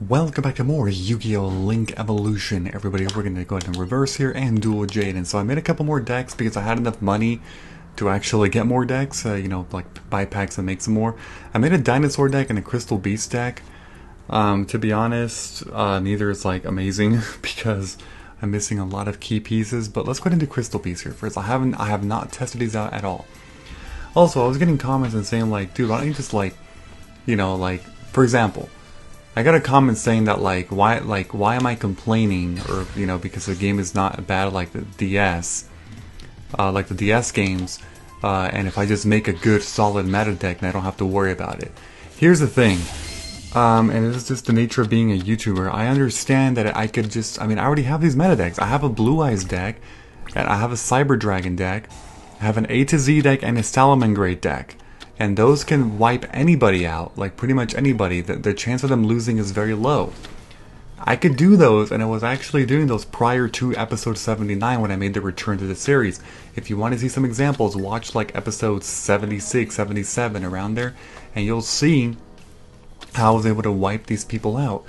Welcome back to more Yu-Gi-Oh! Link Evolution, everybody. We're going to go ahead and reverse here and duel Jaden. So I made a couple more decks because I had enough money to actually get more decks, like buy packs and make some more. I made a Dinosaur deck and a Crystal Beast deck. To be honest, neither is like amazing because I'm missing a lot of key pieces, but let's go ahead and do Crystal Beast here first. I have not tested these out at all. Also, I was getting comments and saying like, dude, why don't you just for example, I got a comment saying that why am I complaining, or because the game is not bad like the DS games, and if I just make a good solid meta deck then I don't have to worry about it. Here's the thing, and this is just the nature of being a YouTuber. I understand that I could just, I already have these meta decks. I have a Blue Eyes deck, and I have a Cyber Dragon deck, I have an A to Z deck and a Salamangreat deck. And those can wipe anybody out, like pretty much anybody. The chance of them losing is very low. I could do those, and I was actually doing those prior to episode 79 when I made the return to the series. If you want to see some examples, watch like episodes 76, 77, around there, and you'll see how I was able to wipe these people out.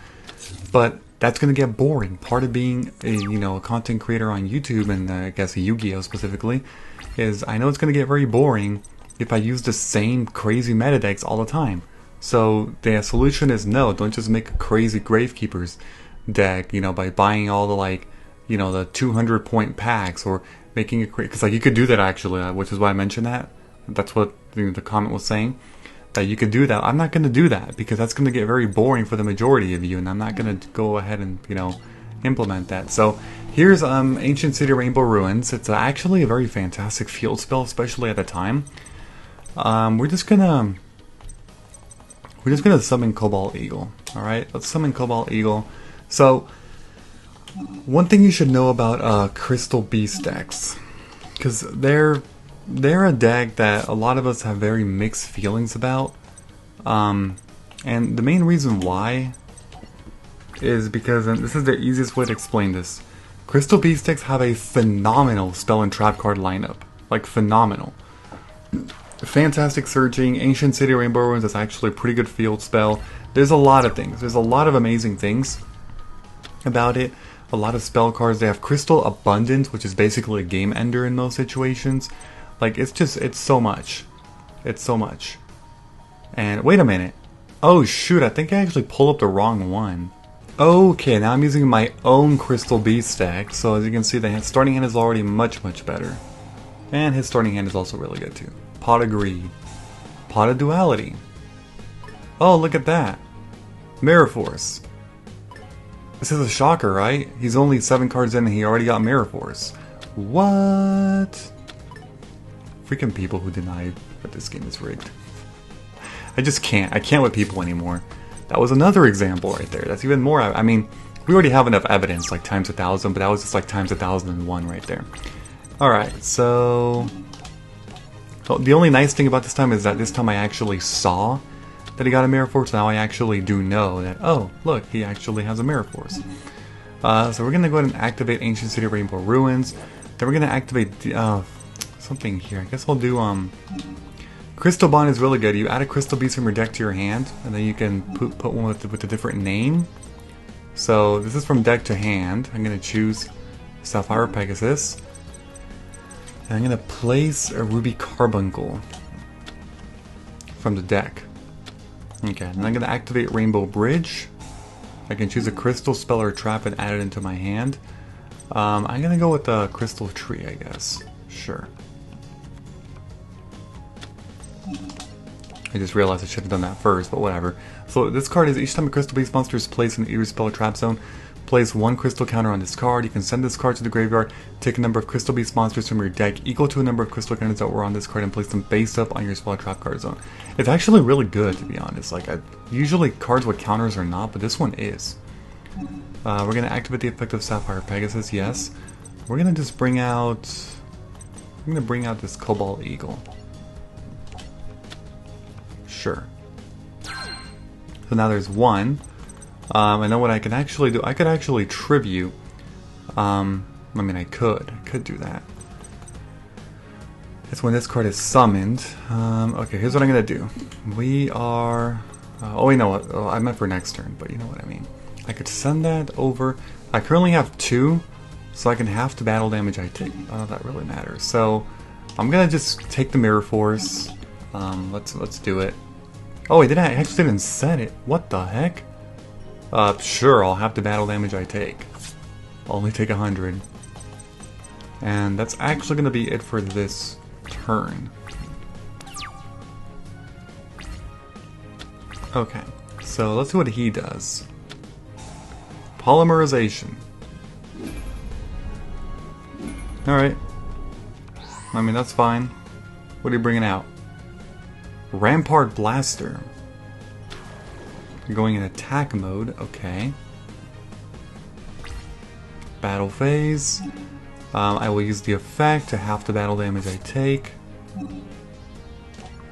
But that's going to get boring. Part of being a content creator on YouTube, and I guess Yu-Gi-Oh! Specifically, is I know it's going to get very boring if I use the same crazy meta decks all the time. So the solution is no, don't just make a crazy Gravekeepers deck, by buying all the the 200 point packs, or making it crazy, because you could do that actually, which is why I mentioned that. That's what the comment was saying, that you could do that. I'm not going to do that because that's going to get very boring for the majority of you, and I'm not going to go ahead and implement that. So here's Ancient City Rainbow Ruins. It's actually a very fantastic field spell, especially at the time. We're just gonna summon Cobalt Eagle. Alright, let's summon Cobalt Eagle. So, one thing you should know about Crystal Beast decks, because they're a deck that a lot of us have very mixed feelings about. And the main reason why is because, and this is the easiest way to explain this, Crystal Beast decks have a phenomenal spell and trap card lineup. Like, phenomenal. Fantastic Searching, Ancient City Rainbow Ruins is actually a pretty good field spell. There's a lot of things. There's a lot of amazing things about it. A lot of spell cards. They have Crystal Abundance, which is basically a game ender in most situations. Like, it's so much. It's so much. And wait a minute. Oh shoot, I think I actually pulled up the wrong one. Okay, now I'm using my own Crystal Beast deck. So as you can see, the starting hand is already much better. And his starting hand is also really good too. Pot of Greed. Pot of Duality. Oh, look at that. Mirror Force. This is a shocker, right? He's only 7 cards in and he already got Mirror Force. What? Freaking people who deny that this game is rigged. I just can't. I can't with people anymore. That was another example right there. That's even more. I mean, we already have enough evidence, like times 1,000, but that was just like times 1,001 right there. Alright, so the only nice thing about this time is that this time I actually saw that he got a Mirror Force. Now I actually do know that, oh, look, he actually has a Mirror Force. So we're going to go ahead and activate Ancient City Rainbow Ruins. Then we're going to activate something here. I guess I'll do, Crystal Bond is really good. You add a Crystal Beast from your deck to your hand, and then you can put one with a different name. So this is from deck to hand. I'm going to choose Sapphire Pegasus. And I'm going to place a Ruby Carbuncle from the deck. Okay, and I'm going to activate Rainbow Bridge. I can choose a Crystal Spell or Trap and add it into my hand. I'm going to go with the Crystal Tree, I guess. Sure. I just realized I should have done that first, but whatever. So this card is, each time a Crystal Beast monster is placed in an Eerie Spell or Trap Zone, place 1 crystal counter on this card. You can send this card to the graveyard, take a number of Crystal Beast monsters from your deck equal to a number of crystal counters that were on this card, and place them face up on your spell trap card zone. It's actually really good, to be honest. Like, usually cards with counters are not, but this one is. We're going to activate the effect of Sapphire Pegasus, yes. We're going to just bring out... I'm going to bring out this Cobalt Eagle. Sure. So now there's 1. And then what I can actually do, I could actually tribute, I could do that. That's when this card is summoned. Okay, here's what I'm gonna do. We are, oh wait, no, I meant for next turn, but you know what I mean. I could send that over. I currently have 2, so I can half the battle damage I take. Oh, that really matters. So I'm gonna just take the Mirror Force. Let's do it. Oh, I actually didn't set it. What the heck? Sure, I'll have the battle damage I take. I'll only take 100. And that's actually gonna be it for this turn. Okay, so let's see what he does. Polymerization. Alright. I mean, that's fine. What are you bringing out? Rampart Blaster. You're going in attack mode, okay. Battle phase. I will use the effect to half the battle damage I take.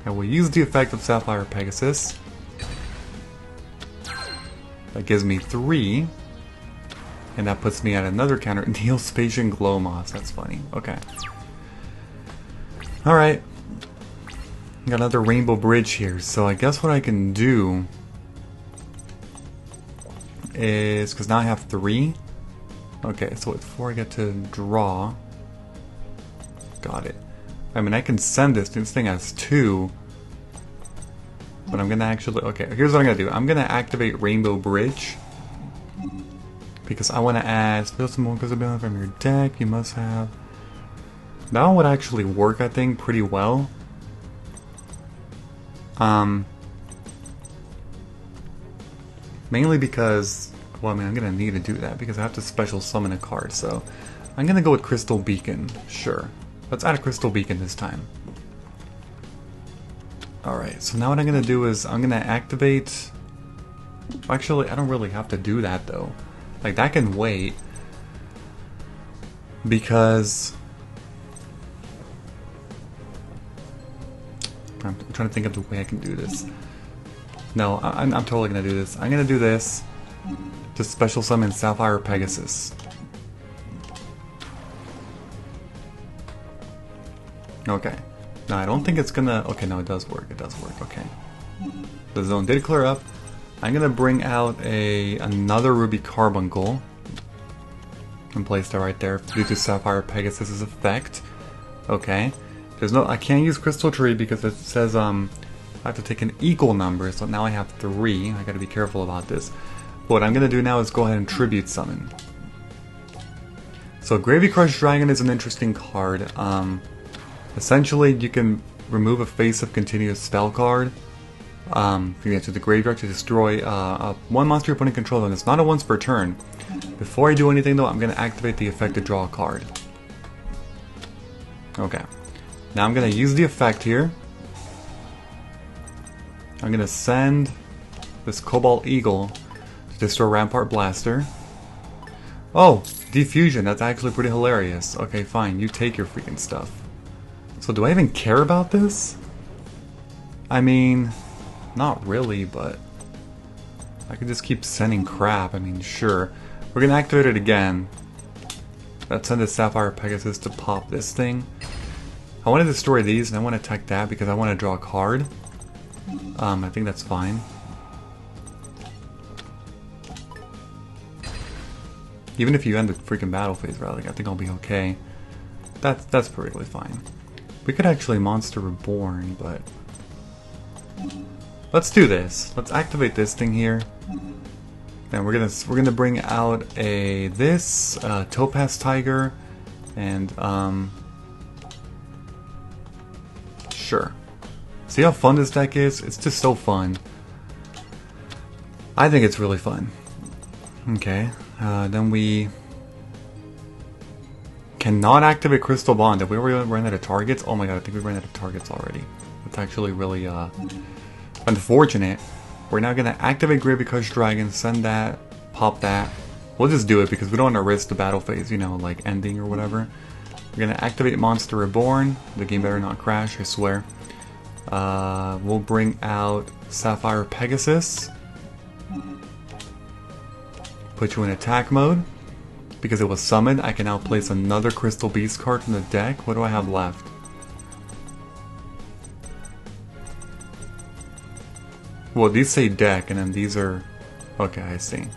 I will use the effect of Sapphire Pegasus. That gives me 3. And that puts me at another counter. Neospatian Glow Moss. That's funny. Okay. Alright. Got another Rainbow Bridge here. So I guess what I can do is... because now I have 3. Okay, so before I get to draw... Got it. I mean, I can send this. This thing has 2. But I'm gonna actually... Okay, here's what I'm gonna do. I'm gonna activate Rainbow Bridge. Because I want to add spill some more ability from your deck. You must have... That one would actually work, I think, pretty well. Mainly because... Well, I mean, I'm gonna need to do that because I have to special summon a card. So I'm gonna go with Crystal Beacon. Sure. Let's add a Crystal Beacon this time. Alright, so now what I'm gonna do is I'm gonna activate... Actually, I don't really have to do that though. Like, that can wait. Because... I'm trying to think of the way I can do this. No, I'm totally gonna do this. I'm gonna do this. Just special summon Sapphire Pegasus. Okay. No, I don't think it's gonna... Okay, no, it does work. It does work. Okay. The zone did clear up. I'm gonna bring out another Ruby Carbuncle and place that right there due to Sapphire Pegasus' effect. Okay. There's no... I can't use Crystal Tree because it says I have to take an equal number, so now I have 3. I gotta be careful about this. But what I'm gonna do now is go ahead and Tribute Summon. So Gravy Crush Dragon is an interesting card. Essentially, you can remove a face of continuous spell card. You get to the graveyard to destroy one monster your opponent controls, and it's not a once per turn. Before I do anything though, I'm going to activate the effect to draw a card. Okay. Now I'm going to use the effect here. I'm going to send this Cobalt Eagle to destroy Rampart Blaster. Oh, Diffusion, that's actually pretty hilarious. Okay, fine, you take your freaking stuff. So do I even care about this? I mean... Not really, but I could just keep sending crap. I mean, sure. We're gonna activate it again. Let's send the Sapphire Pegasus to pop this thing. I want to destroy these, and I want to attack that because I want to draw a card. I think that's fine. Even if you end the freaking battle phase, right? Like, I think I'll be okay. That's perfectly fine. We could actually Monster Reborn, but... Let's do this. Let's activate this thing here. And we're gonna bring out this Topaz Tiger, and sure. See how fun this deck is? It's just so fun. I think it's really fun. Okay, then we cannot activate Crystal Bond. Did we already run out of targets? Oh my god, I think we ran out of targets already. That's actually really unfortunate. We're now gonna activate Gravy Crush Dragon, send that, pop that. We'll just do it because we don't want to risk the battle phase, you know, like ending or whatever. We're gonna activate Monster Reborn. The game better not crash, I swear. We'll bring out Sapphire Pegasus. Put you in attack mode. Because it was summoned, I can now place another Crystal Beast card from the deck. What do I have left? Well, these say deck, and then these are... Okay, I see.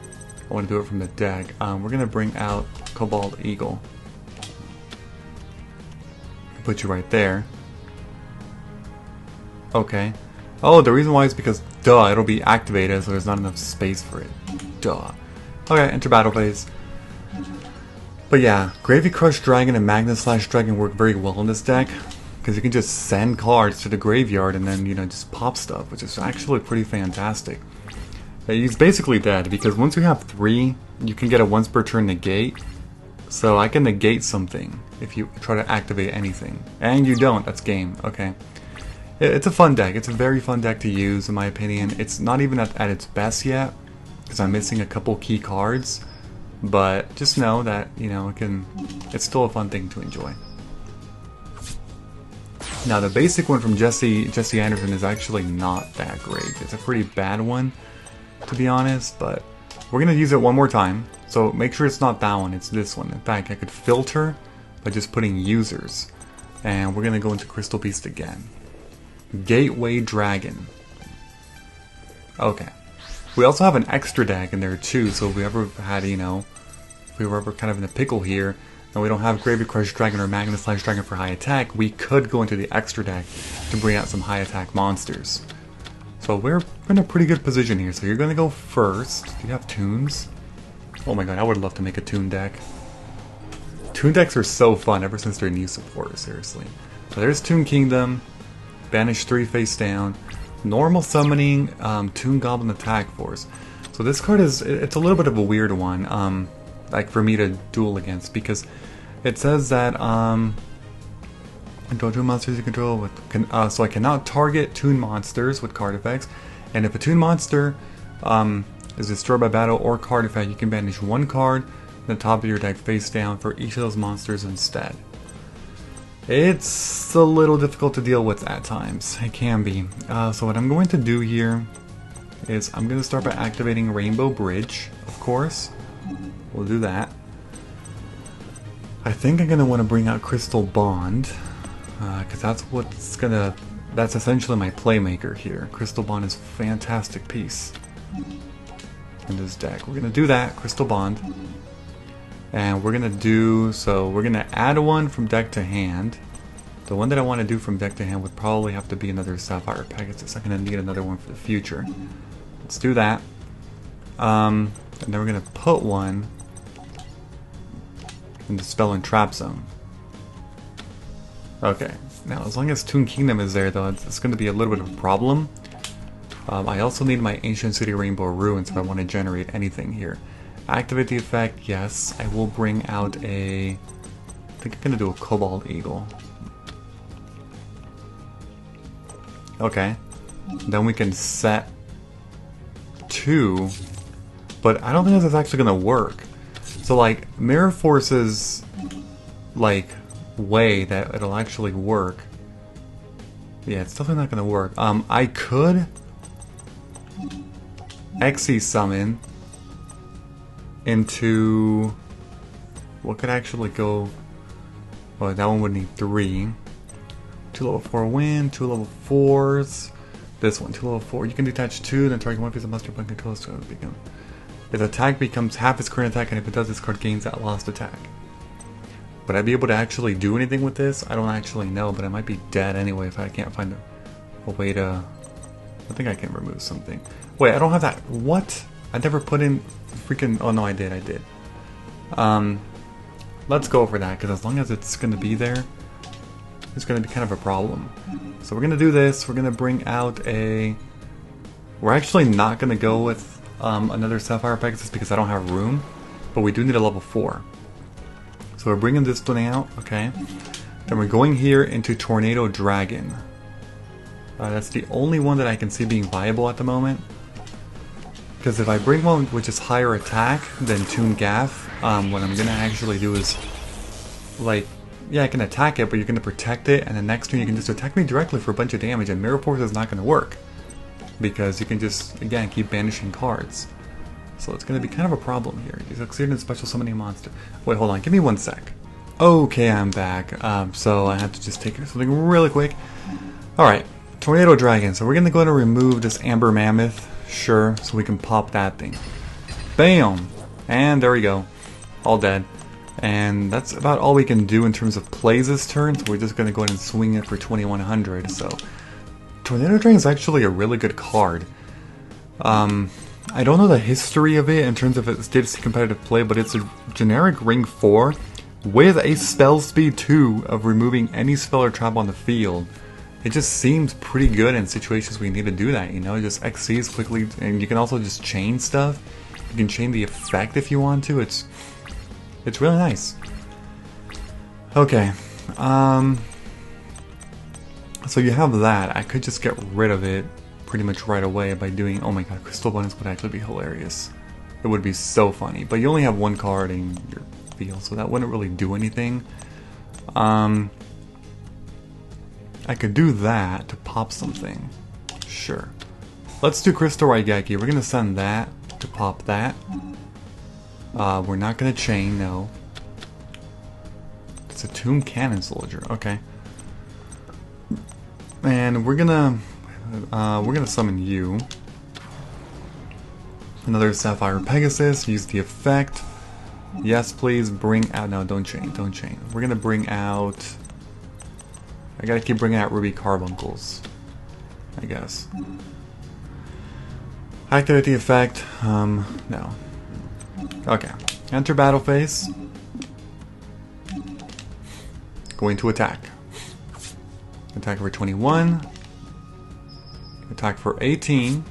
I want to do it from the deck. We're going to bring out Cobalt Eagle. Put you right there. Okay. Oh, the reason why is because, duh, it'll be activated, so there's not enough space for it. Duh. Okay, enter battle phase. But yeah, Gravy Crush Dragon and Magnet Slash Dragon work very well in this deck, because you can just send cards to the graveyard and then, you know, just pop stuff, which is actually pretty fantastic. He's basically dead, because once you have 3, you can get a once per turn negate. So I can negate something if you try to activate anything. And you don't, that's game. Okay. It's a fun deck. It's a very fun deck to use, in my opinion. It's not even at its best yet, because I'm missing a couple key cards. But just know that, you know, it's still a fun thing to enjoy. Now, the basic one from Jesse Anderson is actually not that great. It's a pretty bad one, to be honest, but we're going to use it one more time. So make sure it's not that one, it's this one. In fact, I could filter by just putting users. And we're going to go into Crystal Beast again. Gateway Dragon. Okay. We also have an extra deck in there too, so if we ever had, you know, if we were ever kind of in a pickle here, and we don't have Gravy Crush Dragon or Magnet Slash Dragon for high attack, we could go into the extra deck to bring out some high attack monsters. So we're in a pretty good position here. So you're going to go first. Do you have tunes? Oh my god, I would love to make a tune deck. Tune decks are so fun ever since their new support, seriously. So there's Toon Kingdom. Banish 3 face down. Normal summoning, Toon Goblin Attack Force. So this card it's a little bit of a weird one, like for me to duel against, because it says that control 2 monsters you control with, so I cannot target Toon monsters with card effects, and if a Toon monster is destroyed by battle or card effect, you can banish 1 card from the top of your deck face down for each of those monsters instead. It's a little difficult to deal with at times. It can be. So what I'm going to do here is I'm going to start by activating Rainbow Bridge, of course. We'll do that. I think I'm going to want to bring out Crystal Bond, because that's essentially my playmaker here. Crystal Bond is a fantastic piece in this deck. We're going to do that, Crystal Bond. And we're going to add one from deck to hand. The one that I want to do from deck to hand would probably have to be another Sapphire Pegasus. I'm going to need another one for the future. Let's do that. And then we're going to put one in the Spell and Trap Zone. Okay, now as long as Toon Kingdom is there, though, it's going to be a little bit of a problem. I also need my Ancient City Rainbow Ruins if I want to generate anything here. Activate the effect, yes. I will bring out I think I'm going to do a Cobalt Eagle. Okay. Then we can set 2. But I don't think this is actually going to work. So, like, Mirror Force's, like, way that it'll actually work. Yeah, it's definitely not going to work. I could Exy Summon into what could actually go. Well, that one would need 3. 2 level 4 wind, 2 level 4s. This one, 2 level 4. You can detach 2, then target 1 piece of monster point controls to become. Its attack becomes half its current attack, and if it does, this card gains that lost attack. Would I be able to actually do anything with this? I don't actually know, but I might be dead anyway if I can't find a way to. I think I can remove something. Wait, I don't have that. What? I never put in freaking. Oh no, I did. Let's go for that, because as long as it's going to be there, it's going to be kind of a problem. So we're going to do this. We're going to bring out a. We're actually not going to go with another Sapphire Pegasus because I don't have room, but we do need a level 4. So we're bringing this one out, okay. Then we're going here into Tornado Dragon. That's the only one that I can see being viable at the moment. Because if I bring one which is higher attack than Toon Gaff, what I'm going to actually do is, like, yeah, I can attack it, but you're going to protect it, and the next turn you can just attack me directly for a bunch of damage, and Mirror Force is not going to work. Because you can just, again, keep banishing cards. So it's going to be kind of a problem here. You succeeded in special summoning a monster. Wait, hold on, give me 1 sec. Okay, I'm back. So I have to just take something really quick. Alright, Tornado Dragon. So we're going to go ahead and remove this Amber Mammoth. Sure, so we can pop that thing. Bam! And there we go. All dead. And that's about all we can do in terms of plays this turn, so we're just going to go ahead and swing it for 2100. So, Tornado Drain is actually a really good card. I don't know the history of it in terms of its DFC competitive play, but it's a generic Ring 4 with a spell speed 2 of removing any spell or trap on the field. It just seems pretty good in situations where you need to do that, you know, just XCs quickly, and you can also just chain stuff. You can chain the effect if you want to. It's really nice. Okay, so you have that. I could just get rid of it pretty much right away by doing, oh my god, Crystal Abundance would actually be hilarious. It would be so funny, but you only have one card in your field, so that wouldn't really do anything. I could do that to pop something. Sure. Let's do Crystal Raigeki. We're gonna send that to pop that. We're not gonna chain, no. It's a Tomb Cannon Soldier, okay. And we're gonna summon you. Another Sapphire Pegasus, use the effect. Yes, please bring out, no, don't chain, don't chain. We're gonna bring out, I gotta keep bringing out Ruby Carbuncles, I guess. Activate the effect, no. Okay, enter battle phase. Going to attack. Attack for 21. Attack for 18.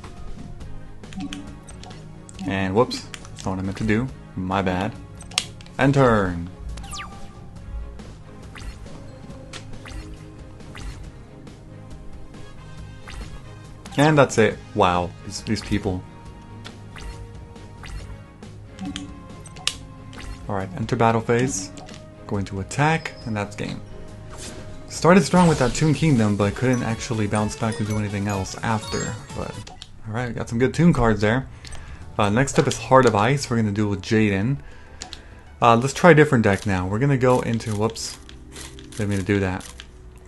And whoops, that's not what I meant to do. My bad. And turn. And that's it. Wow, these people. Alright, enter battle phase. Going to attack, and that's game. Started strong with that Toon Kingdom, but couldn't actually bounce back to do anything else after. But alright, got some good Toon cards there. Next up is Heart of Ice. We're going to do with Jaden. Let's try a different deck now. We're going to go into, whoops, didn't mean to do that.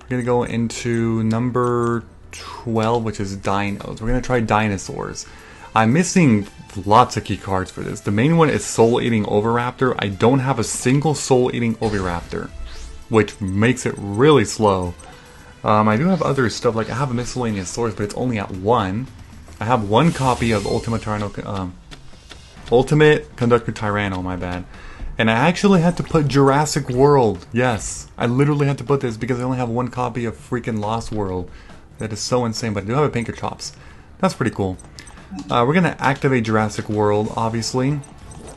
We're going to go into number 12, which is Dinos. We're going to try Dinosaurs. I'm missing lots of key cards for this. The main one is Soul Eating Oviraptor. I don't have a single Soul Eating Oviraptor, which makes it really slow. I do have other stuff, like I have a Miscellaneous Source, but it's only at 1. I have 1 copy of Ultimate Conductor Tyranno, my bad. And I actually had to put Jurassic World. Yes, I literally had to put this because I only have 1 copy of freaking Lost World. That is so insane, but I do have a Pinker Chops. That's pretty cool. We're going to activate Jurassic World, obviously.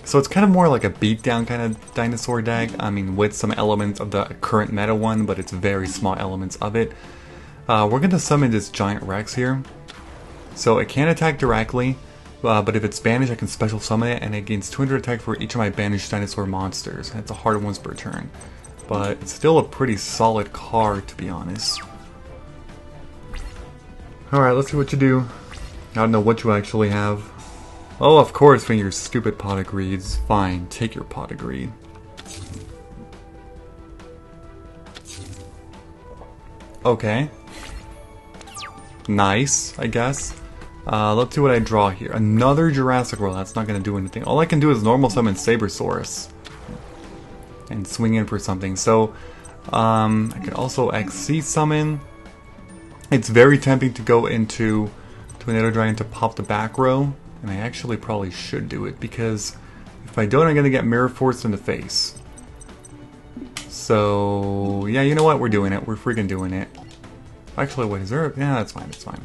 So it's kind of more like a beatdown kind of dinosaur deck. I mean, with some elements of the current meta one, but it's very small elements of it. We're going to summon this Giant Rex here. So it can't attack directly, but if it's banished, I can special summon it, and it gains 200 attack for each of my banished dinosaur monsters. That's a hard once per turn. But it's still a pretty solid card, to be honest. Alright, let's see what you do. I don't know what you actually have. Oh, of course, when your stupid Pot of Greeds. Fine, take your Pot of Greed. Okay. Nice, I guess. Let's see what I draw here. Another Jurassic World. That's not going to do anything. All I can do is normal summon Sabersaurus. And swing in for something. So, I can also XC summon. It's very tempting to go into Tornado Dragon to pop the back row. And I actually probably should do it, because if I don't, I'm going to get Mirror Force in the face. So, yeah, you know what? We're doing it. We're freaking doing it. Actually, wait, is there... Yeah, that's fine, that's fine.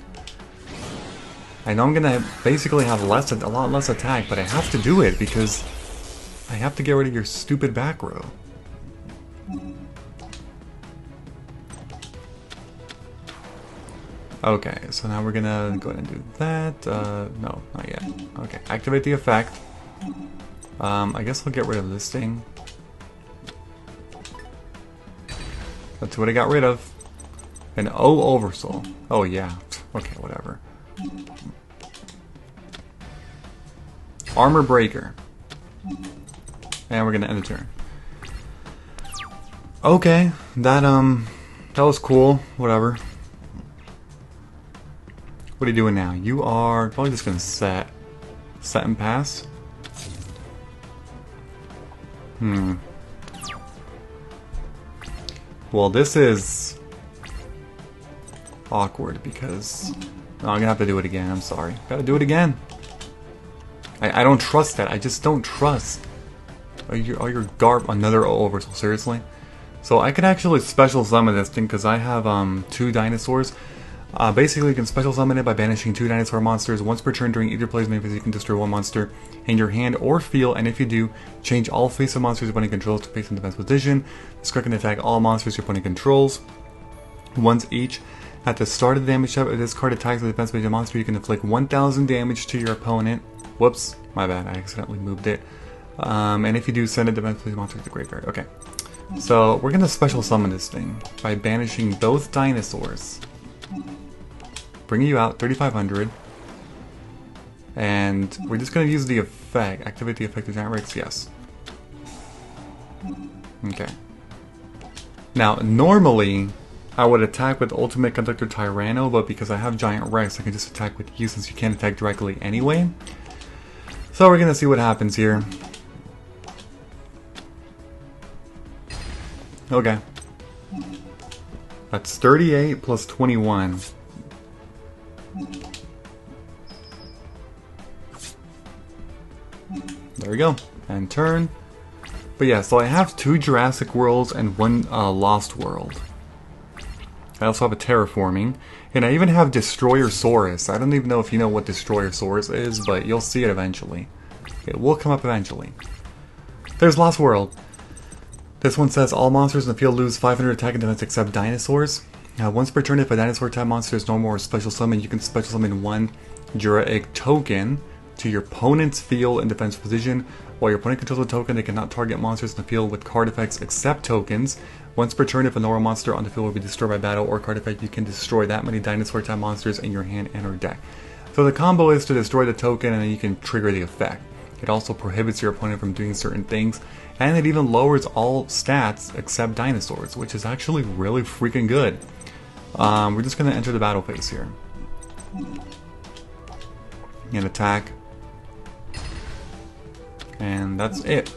I know I'm going to basically have a lot less attack, but I have to do it because I have to get rid of your stupid back row. Okay, so now we're going to go ahead and do that. No, not yet. Okay, activate the effect. I guess I'll get rid of this thing. That's what I got rid of. An O Oversoul. Oh yeah. Okay, whatever. Armor Breaker. And we're gonna end the turn. Okay, that was cool. Whatever. What are you doing now? You are probably just gonna set and pass. Well, this is awkward because no, I'm gonna have to do it again. I'm sorry. Gotta do it again. I don't trust that. I just don't trust all your garb. Another oversoul, seriously. So I could actually special summon this thing because I have 2 dinosaurs. Basically, you can special summon it by banishing 2 dinosaur monsters. Once per turn during either play's main phase, you can destroy 1 monster in your hand or field, and if you do, change all face of monsters your opponent controls to face in defense position. This card can attack all monsters your opponent controls once each. At the start of the damage step, if this card attacks a defense position monster, you can inflict 1,000 damage to your opponent. Whoops, my bad, I accidentally moved it. And if you do, send a defense position monster to the graveyard. Okay, so we're gonna special summon this thing by banishing both dinosaurs. Bringing you out, 3,500. And we're just going to use the effect. Activate the effect of Giant Rex, yes. Okay. Now, normally, I would attack with Ultimate Conductor Tyranno, but because I have Giant Rex, I can just attack with you since you can't attack directly anyway. So we're going to see what happens here. Okay. That's 38 plus 21. There we go. And turn. But yeah, so I have 2 Jurassic Worlds and 1 Lost World. I also have a Terraforming. And I even have Destroyer-saurus. I don't even know if you know what Destroyer-saurus is, but you'll see it eventually. It will come up eventually. There's Lost World. This one says all monsters in the field lose 500 attack and defense except dinosaurs. Once per turn, if a dinosaur type monster is normal or special summon, you can special summon 1 Jura Egg token to your opponent's field in defense position. While your opponent controls a token, they cannot target monsters in the field with card effects except tokens. Once per turn, if a normal monster on the field will be destroyed by battle or card effect, you can destroy that many dinosaur type monsters in your hand and or deck. So the combo is to destroy the token and then you can trigger the effect. It also prohibits your opponent from doing certain things, and it even lowers all stats except dinosaurs, which is actually really freaking good. We're just going to enter the battle phase here. And attack. And that's it.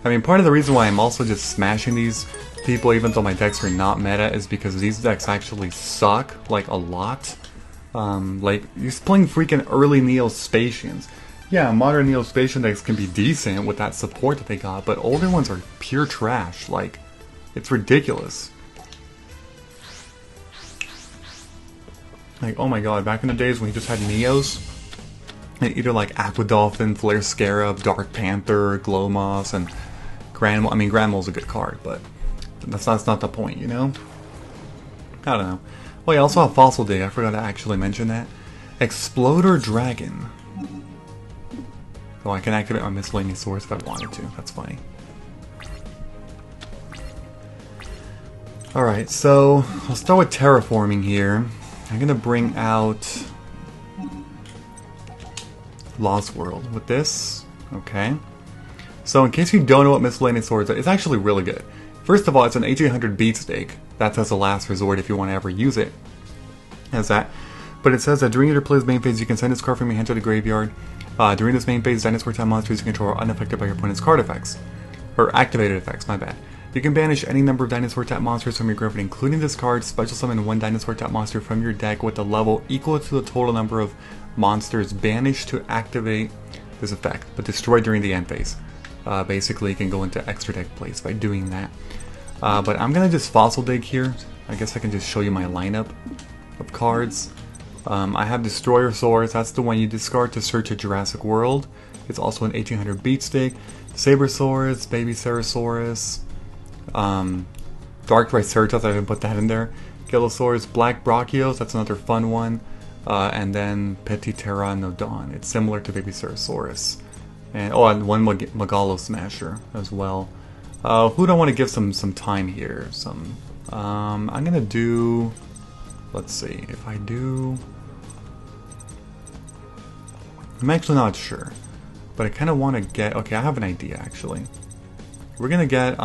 I mean, part of the reason why I'm also just smashing these people, even though my decks are not meta, is because these decks actually suck, like, a lot. Like, you're playing freaking early Neospatians. Yeah, modern Neospatian decks can be decent with that support that they got, but older ones are pure trash. Like, it's ridiculous. Like, oh my god, back in the days when you just had Neos, and either like Aquadolphin, Flare Scarab, Dark Panther, Glowmoss, and Granmole. I mean, Granmole's a good card, but that's not the point, you know? I don't know. Well, you also have Fossil Dig, I forgot to actually mention that. Exploder Dragon. Oh, I can activate my miscellaneous source if I wanted to, that's funny. Alright, so I'll start with terraforming here. I'm gonna bring out Lost World with this. Okay. So in case you don't know what miscellaneous swords are, it's actually really good. First of all, it's an 1800 beatstake. That's as a last resort if you want to ever use it. As that. But it says that during your play's main phase, you can send this card from your hand to the graveyard. During this main phase, dinosaur type monsters you control are unaffected by your opponent's card effects. Or activated effects, my bad. You can banish any number of dinosaur type monsters from your graveyard, including this card. Special summon 1 dinosaur type monster from your deck with a level equal to the total number of monsters banished to activate this effect, but destroyed during the end phase. Basically, you can go into extra deck plays by doing that. But I'm gonna just fossil dig here. I guess I can just show you my lineup of cards. I have Destroyer-saurus, that's the one you discard to search a Jurassic World. It's also an 1800 beatstake. Sabersaurus, Baby Ceratosaurus, Dark Triceratops, I didn't put that in there. Gilosaurus, Black Brachios, that's another fun one. And then Petit Pteranodon. It's similar to Baby Ceratosaurus. And and one Megalo Smasher as well. Who do I want to give some time here? I'm gonna do. Let's see if I do. I'm actually not sure, but I kind of want to get. Okay, I have an idea actually. We're gonna get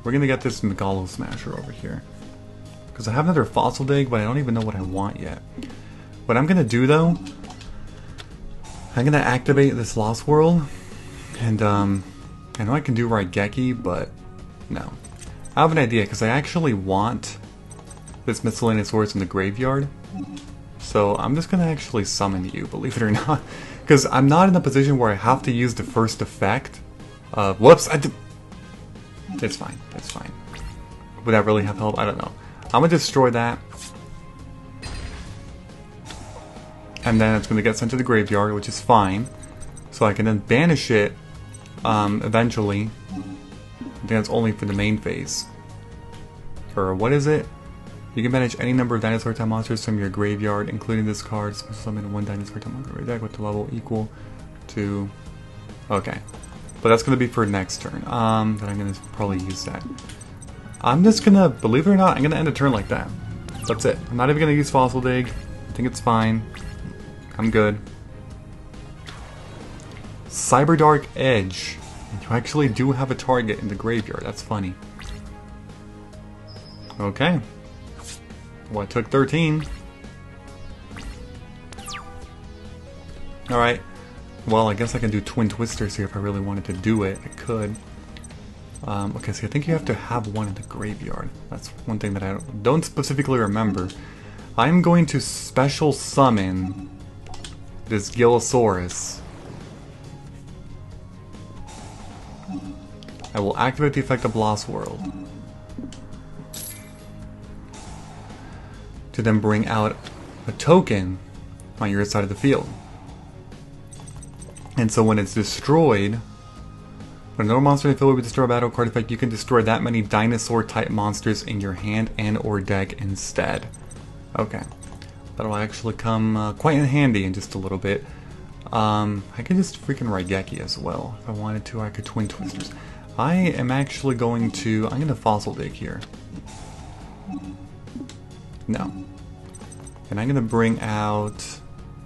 this Megalo Smasher over here. Because I have another Fossil Dig, but I don't even know what I want yet. What I'm going to do, though, I'm gonna activate this Lost World, and I know I can do Raigeki, but no. I have an idea, because I actually want this miscellaneous source in the graveyard. So I'm just gonna actually summon you, believe it or not. Because I'm not in a position where I have to use the first effect. Whoops! It's fine, it's fine. Would that really have help? I don't know. I'm gonna destroy that. And then it's gonna get sent to the graveyard, which is fine. So I can then banish it eventually. I think that's only for the main phase. Or what is it? You can manage any number of dinosaur type monsters from your graveyard, including this card. Special summon one dinosaur type monster deck with the level equal to. Okay, but that's gonna be for next turn. Then I'm gonna probably use that. I'm just gonna, believe it or not, I'm gonna end a turn like that. That's it. I'm not even gonna use Fossil Dig. I think it's fine. I'm good. Cyberdark Edge. You actually do have a target in the graveyard. That's funny. Okay. Well, I took 13. Alright. Well, I guess I can do Twin Twisters here if I really wanted to do it. I could. Okay, so I think you have to have one in the graveyard. That's one thing that I don't specifically remember. I'm going to special summon this Gillosaurus. I will activate the effect of Lost World to then bring out a token on your side of the field. And so when it's destroyed, when a normal monster in the field will be destroyed by battle card effect, you can destroy that many dinosaur type monsters in your hand and or deck instead. Okay. That'll actually come quite in handy in just a little bit. I can just freaking Raigeki as well. If I wanted to, I could Twin Twisters. I am actually going to... I'm going to Fossil Dig here. No. And I'm going to bring out...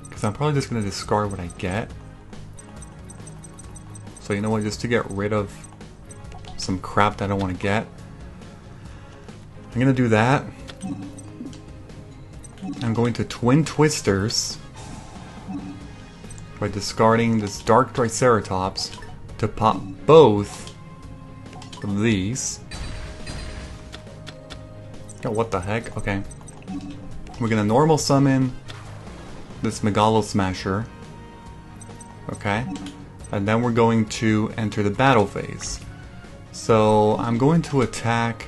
Because I'm probably just going to discard what I get. So you know what, just to get rid of some crap that I don't want to get. I'm going to do that. I'm going to Twin Twisters by discarding this Dark Triceratops to pop both of these. Oh, what the heck? Okay. We're gonna normal summon this Megalo Smasher. Okay. And then we're going to enter the battle phase. So I'm going to attack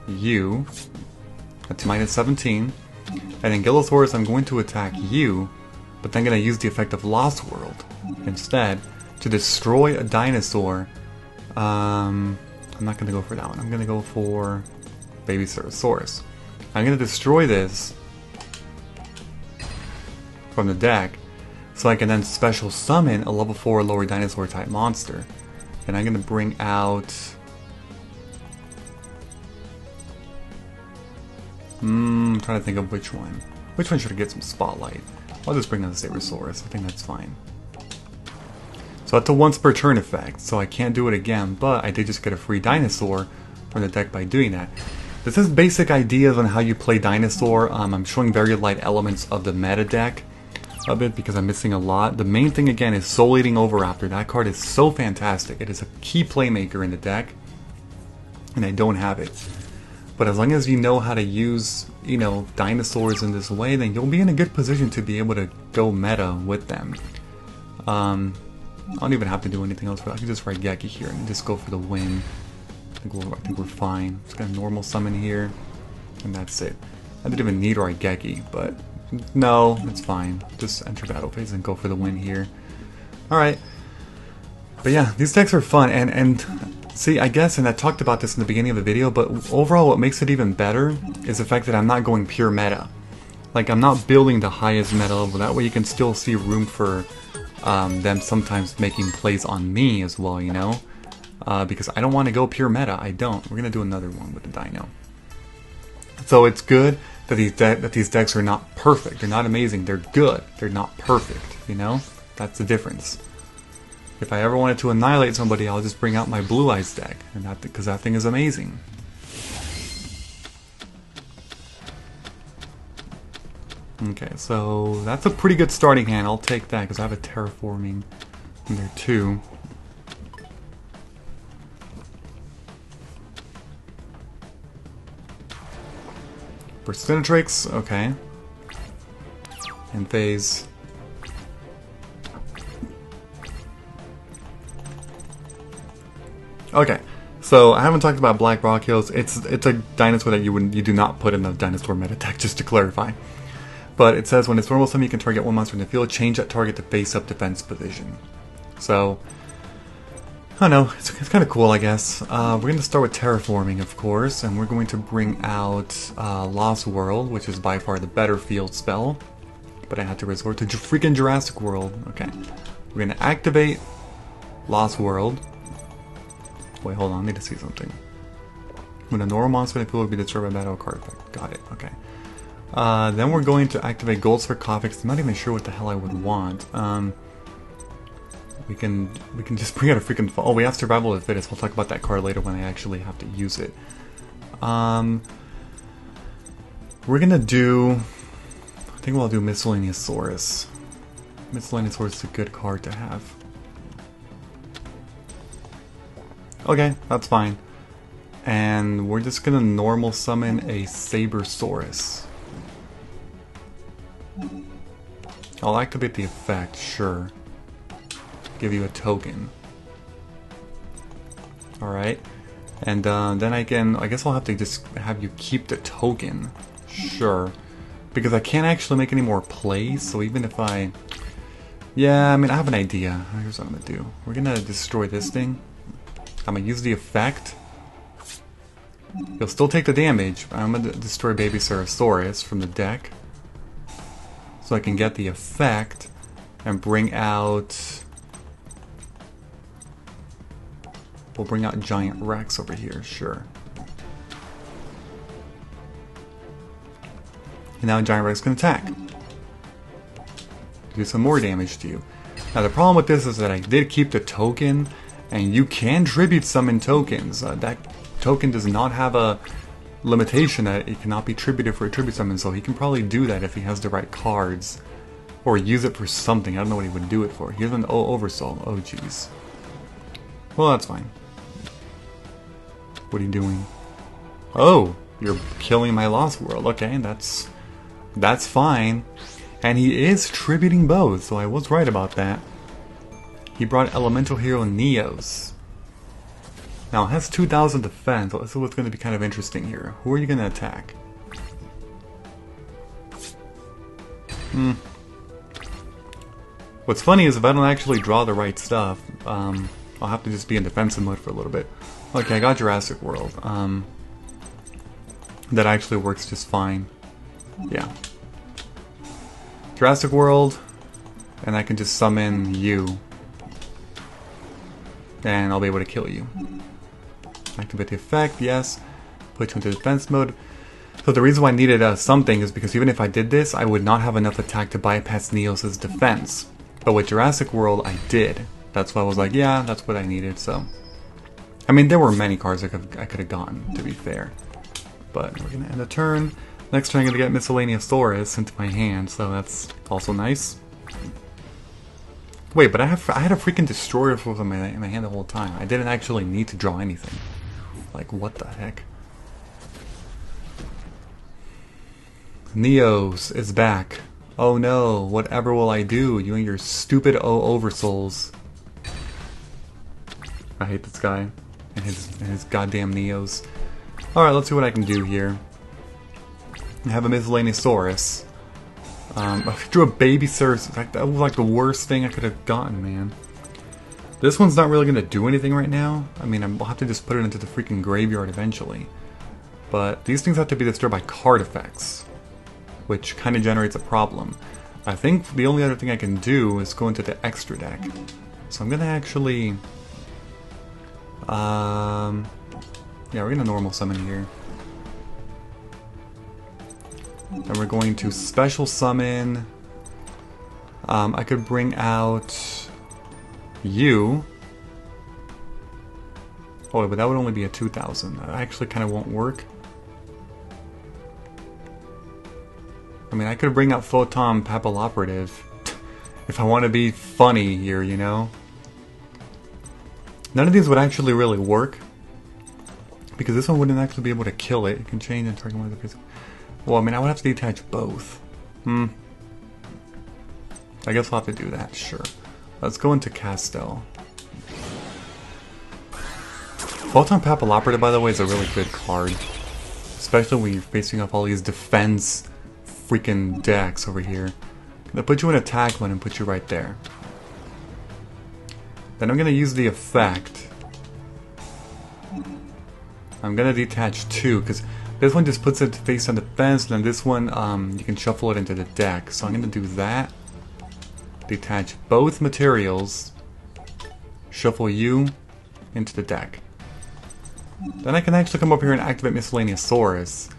you. That's minus 17. And in Gillosaurus, I'm going to attack you, but then I'm going to use the effect of Lost World instead to destroy a dinosaur. I'm not going to go for that one. I'm going to go for Baby Ceratosaurus. I'm going to destroy this from the deck so I can then special summon a level 4 lower dinosaur type monster. And I'm going to bring out... I'm trying to think of which one. Which one should I get some spotlight? I'll just bring out the Sabersaurus. I think that's fine. So that's a once per turn effect, so I can't do it again, but I did just get a free dinosaur from the deck by doing that. This is basic ideas on how you play Dinosaur. I'm showing very light elements of the meta deck of it because I'm missing a lot. The main thing again is Soul Eating Oviraptor. That card is so fantastic. It is a key playmaker in the deck, and I don't have it. But as long as you know how to use, you know, dinosaurs in this way, then you'll be in a good position to be able to go meta with them. I don't even have to do anything else for that. I can just Raigeki here and just go for the win. I think we're fine. Just got a normal summon here, and that's it. I didn't even need Raigeki, but no, it's fine. Just enter battle phase and go for the win here. Alright. But yeah, these decks are fun, and see, I guess, and I talked about this in the beginning of the video, but overall what makes it even better is the fact that I'm not going pure meta. Like, I'm not building the highest meta level. That way you can still see room for them sometimes making plays on me as well, you know? Because I don't want to go pure meta. I don't. We're going to do another one with the Dino. So it's good that these decks are not perfect. They're not amazing. They're good. They're not perfect, you know? That's the difference. If I ever wanted to annihilate somebody, I'll just bring out my Blue Eyes deck, and because that thing is amazing. Okay, so that's a pretty good starting hand. I'll take that because I have a terraforming in there too. Percentatrix, okay. And phase. Okay, so I haven't talked about Black Rock Hills. It's a dinosaur that you do not put in the dinosaur meta deck, just to clarify. But it says when it's normal summon, you can target one monster in the field, change that target to face-up defense position. So, I don't know, it's kind of cool, I guess. We're going to start with terraforming, of course, and we're going to bring out Lost World, which is by far the better field spell. But I had to resort to freaking Jurassic World. Okay, we're going to activate Lost World. Wait, hold on, I need to see something. When a normal monster in the field will be destroyed by battle card effect. Got it, okay. Then we're going to activate Gold Sarcophagus. I'm not even sure what the hell I would want. We can just bring out a freaking... Oh, we have Survival of the Fittest. We'll talk about that card later when I actually have to use it. We're gonna do... I think we'll do Miscellaneousaurus. Miscellaneousaurus is a good card to have. Okay, that's fine. And we're just gonna normal summon a Sabersaurus. I'll activate the effect, sure. Give you a token. Alright. And then I guess I'll have to just have you keep the token. Sure. Because I can't actually make any more plays, so even if I... Yeah, I mean, I have an idea. Here's what I'm gonna do. We're gonna destroy this thing. I'm gonna use the effect. You'll still take the damage, but I'm gonna destroy Baby Ceratosaurus from the deck. So I can get the effect and bring out... We'll bring out Giant Rex over here, sure. And now Giant Rex can attack. Do some more damage to you. Now the problem with this is that I did keep the token, and you can tribute summon tokens. That token does not have a limitation that it cannot be tributed for a tribute summon, so he can probably do that if he has the right cards. Or use it for something. I don't know what he would do it for. Here's an Oversoul. Oh jeez. Well, that's fine. What are you doing? Oh, you're killing my Lost World. Okay, that's fine. And he is tributing both, so I was right about that. He brought Elemental Hero Neos. Now, it has 2,000 defense, so this is what's going to be kind of interesting here. Who are you going to attack? What's funny is if I don't actually draw the right stuff, I'll have to just be in defensive mode for a little bit. Okay, I got Jurassic World. That actually works just fine. Yeah. Jurassic World, and I can just summon you. And I'll be able to kill you. Activate the effect, yes. Put you into defense mode. So the reason why I needed something is because even if I did this, I would not have enough attack to bypass Neos' defense. But with Jurassic World, I did. That's why I was like, yeah, that's what I needed, so... I mean, there were many cards I could have gotten, to be fair. But we're going to end the turn. Next turn I'm going to get Miscellaneousaurus into my hand, so that's also nice. Wait, but I had a freaking Destroyer Force in my hand the whole time. I didn't actually need to draw anything. Like, what the heck? Neos is back. Oh no, whatever will I do? You and your stupid Oversouls. I hate this guy. And his goddamn Neos. Alright, let's see what I can do here. I have a Miscellaneousaurus. I drew a Baby Ceratosaurus. That was like the worst thing I could have gotten, man. This one's not really going to do anything right now. I mean, I'll have to just put it into the freaking graveyard eventually. But these things have to be destroyed by card effects, which kind of generates a problem. I think the only other thing I can do is go into the extra deck. So I'm going to actually... yeah, we're going to normal summon here. And we're going to special summon. I could bring out you. Oh, but that would only be a 2,000. That actually kind of won't work. I mean, I could bring out Photon Papilloperative if I want to be funny here, you know? None of these would actually really work, because this one wouldn't actually be able to kill it. It can change and target one of the pieces. Well, I mean, I would have to detach both. I guess I'll have to do that, sure. Let's go into Castel. Photon Papilloperative, by the way, is a really good card. Especially when you're facing off all these defense freaking decks over here. They'll put you in attack mode and put you right there. Then I'm going to use the effect. I'm going to detach two, because this one just puts it face on defense, and then this one, you can shuffle it into the deck. So I'm going to do that. Detach both materials. Shuffle you into the deck. Then I can actually come up here and activate Miscellaneousaurus.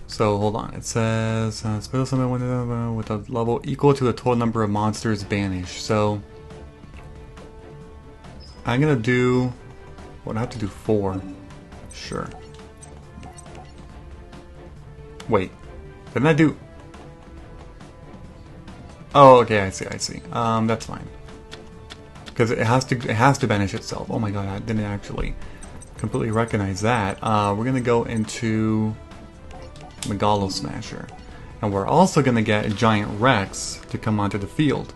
So hold on. It says special summon with a level equal to the total number of monsters banished. So I'm gonna do. What I have to do 4. Sure. Wait. Didn't I do? Oh, okay. I see. That's fine. Because it has to banish itself. Oh my god, I didn't actually completely recognize that. We're gonna go into Megalo Smasher, and we're also gonna get a Giant Rex to come onto the field.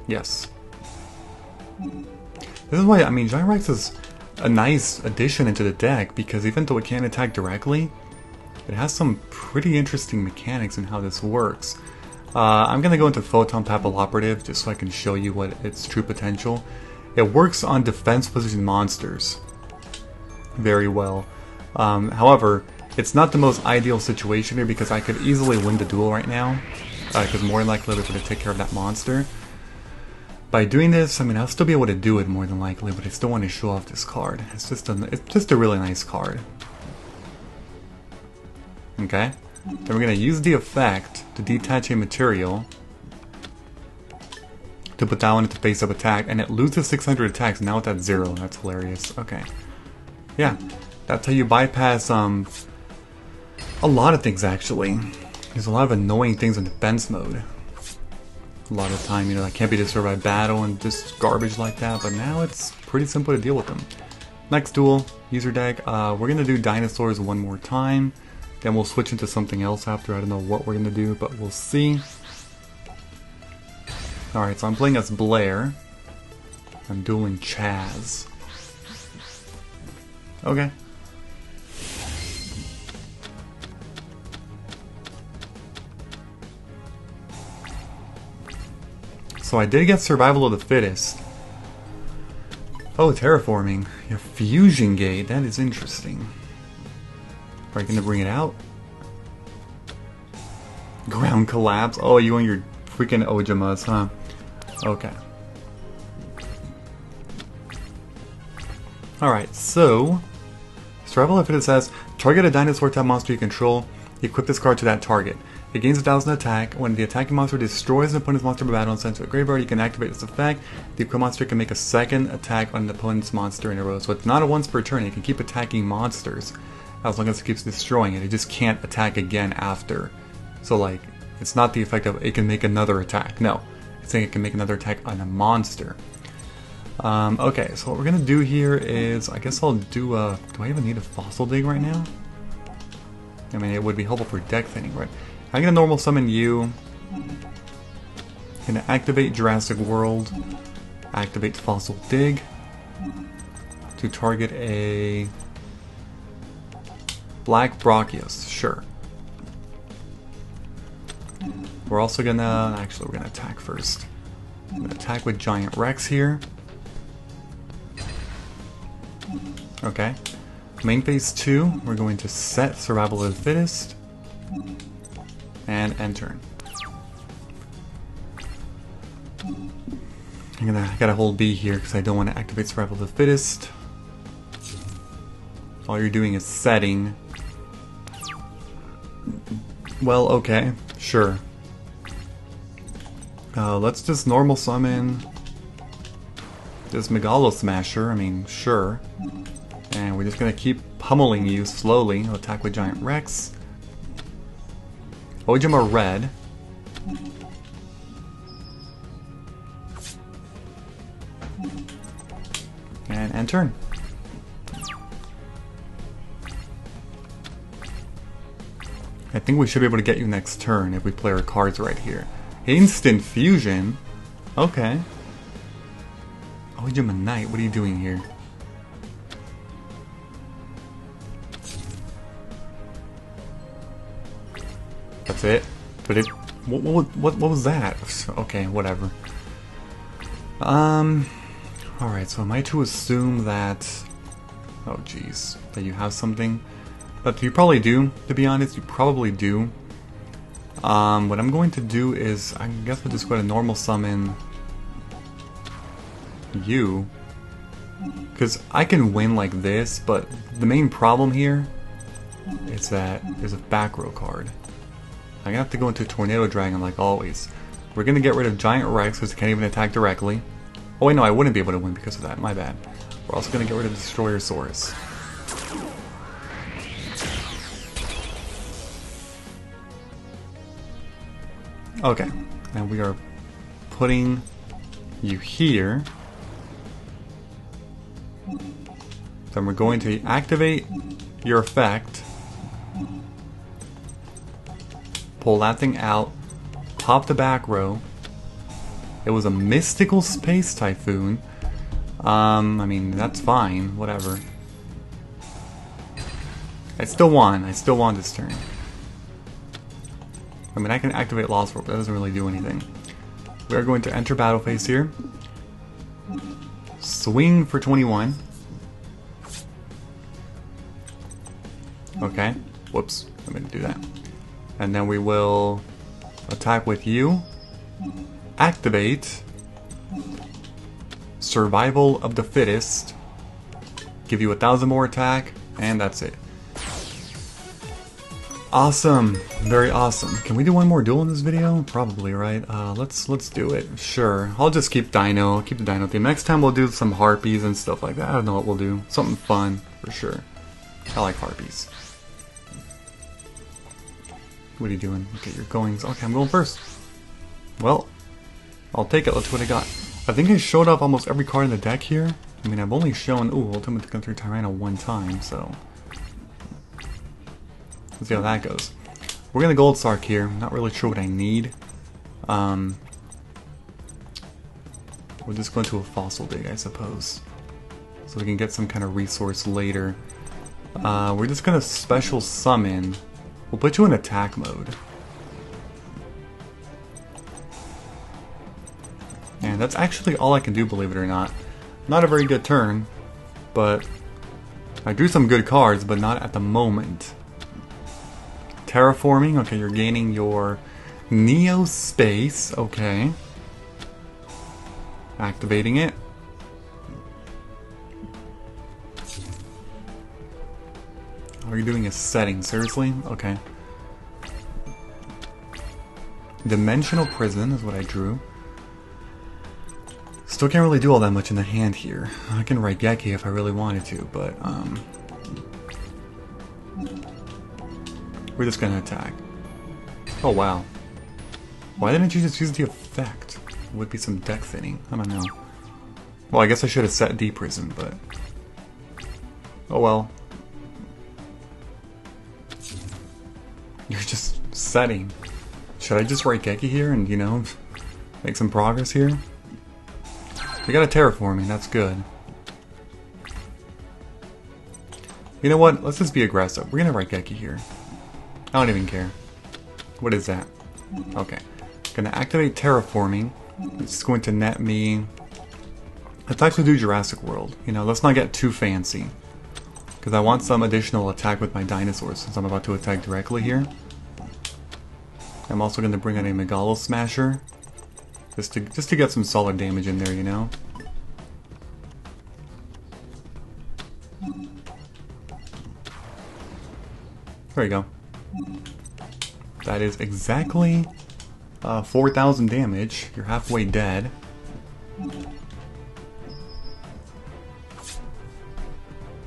Yes. This is why, I mean, Giant Rex is a nice addition into the deck, because even though it can't attack directly, it has some pretty interesting mechanics in how this works. I'm going to go into Photon Papilloperative just so I can show you what its true potential. It works on defense position monsters very well. However, it's not the most ideal situation here, because I could easily win the duel right now, because more than likely they're going to take care of that monster. By doing this, I mean, I'll still be able to do it more than likely, but I still want to show off this card. It's just a really nice card. Okay? Then we're going to use the effect to detach a material to put that one into face-up attack, and it loses 600 attacks. Now it's at 0. That's hilarious. Okay. Yeah. That's how you bypass a lot of things, actually. There's a lot of annoying things in defense mode. A lot of the time, you know, that can't be destroyed by battle and just garbage like that, but now it's pretty simple to deal with them. Next duel, user deck. We're going to do Dinosaurs one more time. Then we'll switch into something else after. I don't know what we're going to do, but we'll see. Alright, so I'm playing as Blair. I'm dueling Chaz. Okay. So I did get Survival of the Fittest. Oh, Terraforming. Yeah, Fusion Gate. That is interesting. Are you going to bring it out? Ground Collapse. Oh, you and your freaking Ojamas, huh? Okay. Alright, so Survival of the Fittest says, target a dinosaur type monster you control, equip this card to that target. It gains 1,000 attack. When the attacking monster destroys an opponent's monster by battle and sends to a graveyard, you can activate this effect. The equipped monster can make a second attack on an opponent's monster in a row. So it's not a once per turn. It can keep attacking monsters as long as it keeps destroying it. It just can't attack again after. So like, it's not the effect of it can make another attack. No, it's saying it can make another attack on a monster. Okay, so what we're gonna do here is, I guess I'll do do I even need a Fossil Dig right now? I mean, it would be helpful for deck thinning, right? I'm gonna normal summon you. Gonna activate Jurassic World. Activate Fossil Dig. To target a Black Brachiosaurus, sure. We're also gonna, actually we're gonna attack first. I'm gonna attack with Giant Rex here. Okay. Main phase 2, we're going to set Survival of the Fittest. And end turn. I gotta hold B here because I don't want to activate Survival of the Fittest. All you're doing is setting. Well, okay, sure. Let's just normal summon this Megalo Smasher. I mean, sure. And we're just gonna keep pummeling you slowly. Attack with Giant Rex. Ojima red. And end turn. I think we should be able to get you next turn if we play our cards right here. Instant fusion? Okay. Ojima Knight, what are you doing here? That's it? But it... What was that? Okay, whatever. Alright, so am I to assume that... Oh jeez. That you have something? But you probably do, to be honest, you probably do. What I'm going to do is, I guess we'll just go to normal summon you. Because I can win like this, but the main problem here is that there's a back row card. I'm gonna have to go into Tornado Dragon like always. We're gonna get rid of Giant Rex because it can't even attack directly. Oh wait, no, I wouldn't be able to win because of that, my bad. We're also gonna get rid of Destroyer Saurus. Okay, and we are putting you here. Then we're going to activate your effect. Pull that thing out. Pop the back row. It was a mystical space typhoon. I mean, that's fine, whatever. I still won this turn. I mean, I can activate Lost World, but that doesn't really do anything. We are going to enter battle phase here. Swing for 21. Okay. Whoops. I'm going to do that. And then we will attack with you. Activate. Survival of the Fittest. Give you 1,000 more attack. And that's it. Awesome, very awesome. Can we do one more duel in this video? Probably, right? Let's do it. Sure. I'll just keep Dino. Keep the Dino theme. Next time we'll do some harpies and stuff like that. I don't know what we'll do. Something fun for sure. I like harpies. What are you doing? Okay, you're going. Okay, I'm going first. Well, I'll take it. Let's see what I got. I think I showed off almost every card in the deck here. I mean, I've only shown Ultimate Country Tyranno one time, so. Let's see how that goes. We're gonna Gold Sark here. Not really sure what I need. We'll just go into a Fossil Dig, I suppose. So we can get some kind of resource later. We're just gonna special summon. We'll put you in attack mode. And that's actually all I can do, believe it or not. Not a very good turn, but I drew some good cards, but not at the moment. Terraforming, okay, you're gaining your Neo Space, okay. Activating it. All you're doing is setting, seriously? Okay. Dimensional Prison is what I drew. Still can't really do all that much in the hand here. I can write Geki if I really wanted to, but we're just gonna attack. Oh wow. Why didn't you just use the effect? It would be some deck thinning. I don't know. Well, I guess I should have set D-Prison, but... Oh well. You're just setting. Should I just write Geki here and, you know, make some progress here? We got a terraforming, that's good. You know what? Let's just be aggressive. We're gonna write Geki here. I don't even care. What is that? Okay. Gonna activate terraforming. It's going to net me... Let's actually do Jurassic World. You know, let's not get too fancy. Because I want some additional attack with my dinosaurs since I'm about to attack directly here. I'm also going to bring in a Megalo Smasher. Just to get some solid damage in there, you know? There you go. That is exactly 4,000 damage. You're halfway dead.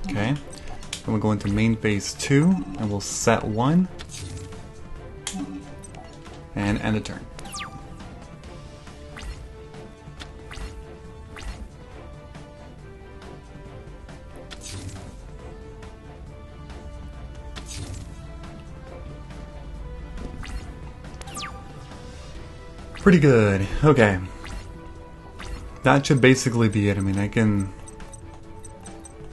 Okay, Okay. Then we'll go into main phase 2, and we'll set 1. And end the turn. Pretty good. Okay. That should basically be it. I mean, I can...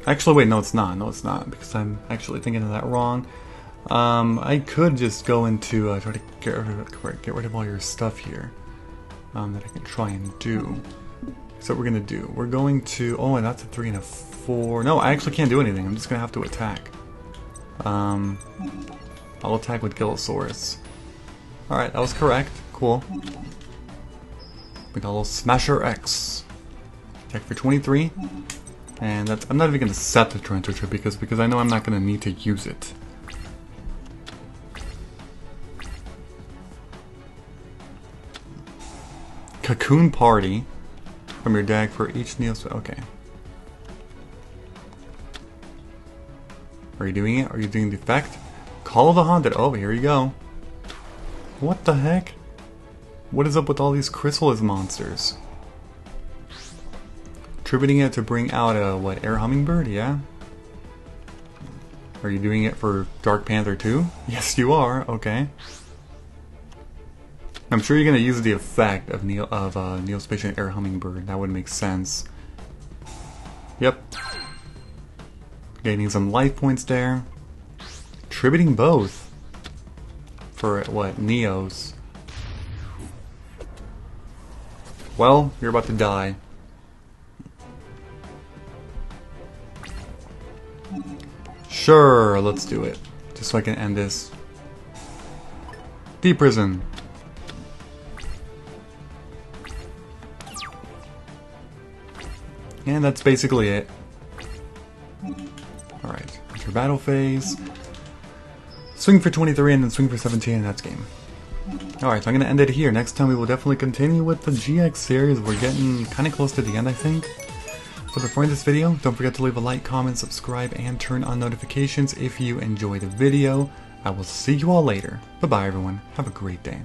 Actually, wait, no it's not. No it's not, because I'm actually thinking of that wrong. I could just go into... try to get rid of all your stuff here. That I can try and do. So what we're going to do. We're going to... Oh, and that's a 3 and a 4. No, I actually can't do anything. I'm just going to have to attack. I'll attack with Gillosaurus. Alright, that was correct. Cool. We got a little Smasher X. Attack for 23. And that's, I'm not even going to set the Torrential Trip because I know I'm not going to need to use it. Cocoon Party from your deck for each Neo. Okay. Are you doing it? Are you doing the effect? Call of the Haunted. Oh, here you go. What the heck? What is up with all these Chrysalis monsters? Attributing it to bring out a, what, Air Hummingbird? Yeah? Are you doing it for Dark Panther too? Yes, you are. Okay. I'm sure you're going to use the effect of Neospatial Air Hummingbird. That would make sense. Yep. Gaining some life points there. Attributing both. For, what, Neos. Well, you're about to die. Sure, let's do it. Just so I can end this. Deep Prison. And that's basically it. Alright, enter battle phase. Swing for 23 and then swing for 17 and that's game. Alright, so I'm going to end it here. Next time we will definitely continue with the GX series. We're getting kind of close to the end, I think. So before this video, don't forget to leave a like, comment, subscribe, and turn on notifications if you enjoy the video. I will see you all later. Bye-bye, everyone. Have a great day.